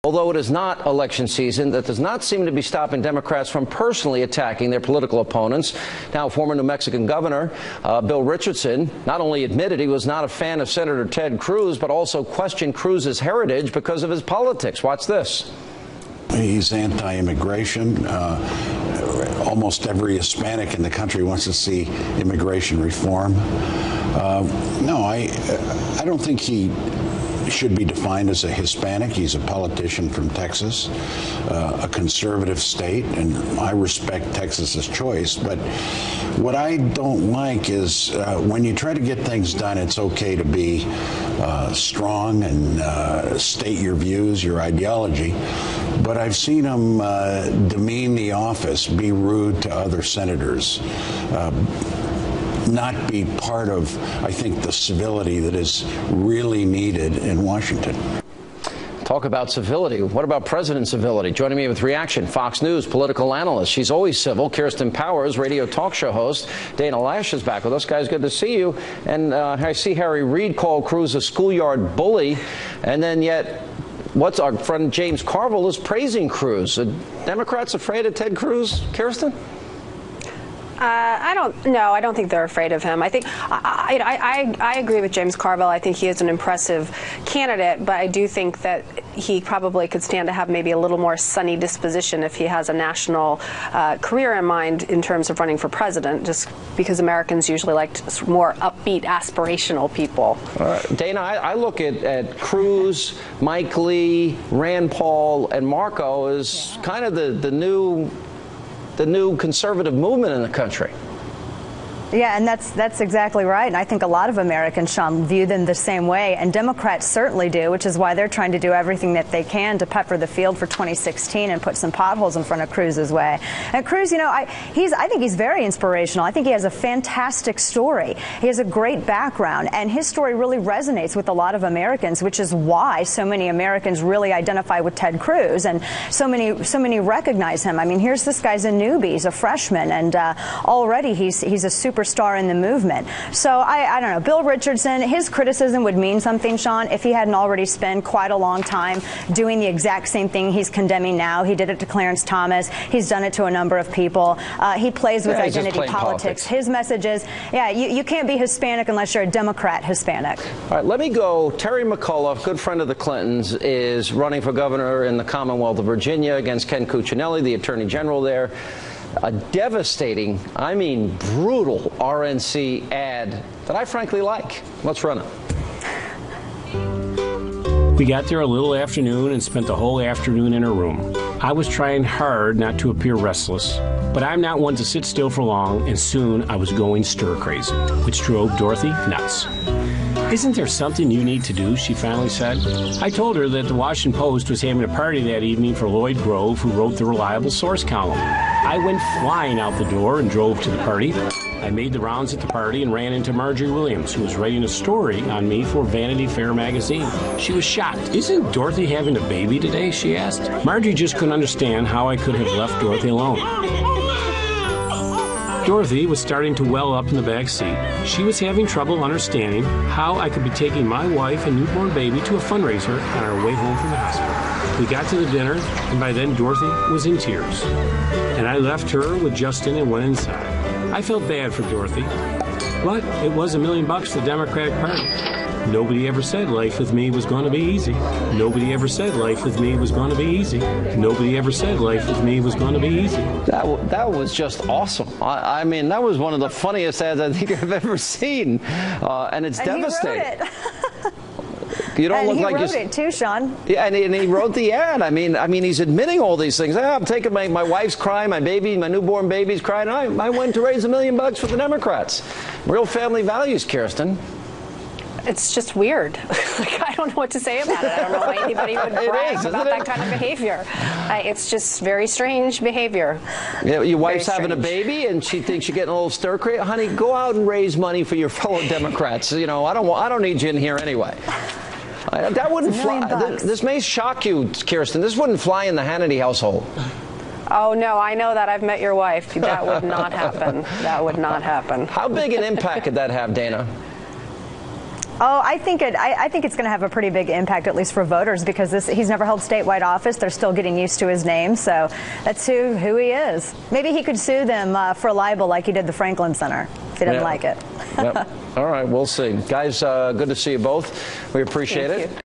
Although it is not election season, that does not seem to be stopping Democrats from personally attacking their political opponents. Now, former New Mexican Governor Bill Richardson not only admitted he was not a fan of Senator Ted Cruz, but also questioned Cruz's heritage because of his politics. Watch this. He's anti-immigration. Almost every Hispanic in the country wants to see immigration reform. No, I don't think he should be defined as a Hispanic. He's a politician from Texas, a conservative state, and I respect Texas's choice. But what I don't like is when you try to get things done, it's okay to be strong and state your views, your ideology. But I've seen him demean the office, be rude to other senators, not be part of, I think, the civility that is really needed in Washington. Talk about civility. What about President civility? Joining me with reaction, Fox News political analyst. She's always civil. Kirsten Powers, radio talk show host. Dana Lash is back with us. Guys, good to see you. And I see Harry Reid called Cruz a schoolyard bully, and then yet what's our friend James Carville is praising Cruz. Are Democrats afraid of Ted Cruz, Kirsten? I don't think they're afraid of him. I think I agree with James Carville. I think he is an impressive candidate, but I do think that he probably could stand to have maybe a little more sunny disposition if he has a national career in mind in terms of running for president, just because Americans usually like more upbeat, aspirational people. Dana, I look at Cruz, Mike Lee, Rand Paul, and Marco as kind of the new conservative movement in the country. Yeah, and that's exactly right. And I think a lot of Americans, Sean, view them the same way. And Democrats certainly do, which is why they're trying to do everything that they can to pepper the field for 2016 and put some potholes in front of Cruz's way. And Cruz, you know, I think he's very inspirational. I think he has a fantastic story. He has a great background, and his story really resonates with a lot of Americans, which is why so many Americans really identify with Ted Cruz, and so many recognize him. I mean, here's this guy's a newbie, he's a freshman, and already he's a superstar in the movement. So I don't know, Bill Richardson, his criticism would mean something, Sean, if he hadn't already spent quite a long time doing the exact same thing he's condemning now. He did it to Clarence Thomas. He's done it to a number of people. He plays with identity politics. His message is, yeah, you can't be Hispanic unless you're a Democrat Hispanic. All right, let me go. Terry McAuliffe, good friend of the Clintons, is running for governor in the Commonwealth of Virginia against Ken Cuccinelli, the attorney general there. A devastating, I mean brutal RNC ad that I frankly like. Let's run it. We got there a little afternoon and spent the whole afternoon in her room. I was trying hard not to appear restless, but I'm not one to sit still for long, and soon I was going stir-crazy, which drove Dorothy nuts. Isn't there something you need to do, she finally said. I told her that the Washington Post was having a party that evening for Lloyd Grove, who wrote the reliable source column. I went flying out the door and drove to the party. I made the rounds at the party and ran into Marjorie Williams, who was writing a story on me for Vanity Fair magazine. She was shocked. Isn't Dorothy having a baby today, she asked. Marjorie just couldn't understand how I could have left Dorothy alone. Dorothy was starting to well up in the back seat. She was having trouble understanding how I could be taking my wife and newborn baby to a fundraiser on our way home from the hospital. We got to the dinner, and by then Dorothy was in tears. And I left her with Justin and went inside. I felt bad for Dorothy, but it was $1 million for the Democratic Party. Nobody ever said life with me was going to be easy. Nobody ever said life with me was going to be easy. Nobody ever said life with me was going to be easy. That was just awesome. I mean, that was one of the funniest ads I think I've ever seen, and it's devastating. He wrote it. You don't and look he like wrote it too, Sean. Yeah, and he wrote the ad. I mean, he's admitting all these things. I'm taking my wife's crying, my newborn baby's crying. I went to raise $1 million for the Democrats. Real family values, Kirsten. It's just weird. Like, I don't know what to say about it. I don't know why anybody would brag about that kind of behavior. It's just very strange behavior. Yeah, your wife's having a baby, and she thinks you're getting a little stir crazy. Honey, go out and raise money for your fellow Democrats. You know, I don't need you in here anyway. That wouldn't fly. This may shock you, Kirsten. This wouldn't fly in the Hannity household. Oh, no, I know that. I've met your wife. That would not happen. That would not happen. How big an impact could that have, Dana? Oh, I think it's going to have a pretty big impact, at least for voters, because he's never held statewide office. They're still getting used to his name, so that's who he is. Maybe he could sue them for libel like he did the Franklin Center if they didn't like it. Yep. All right, we'll see. Guys, good to see you both. We appreciate it.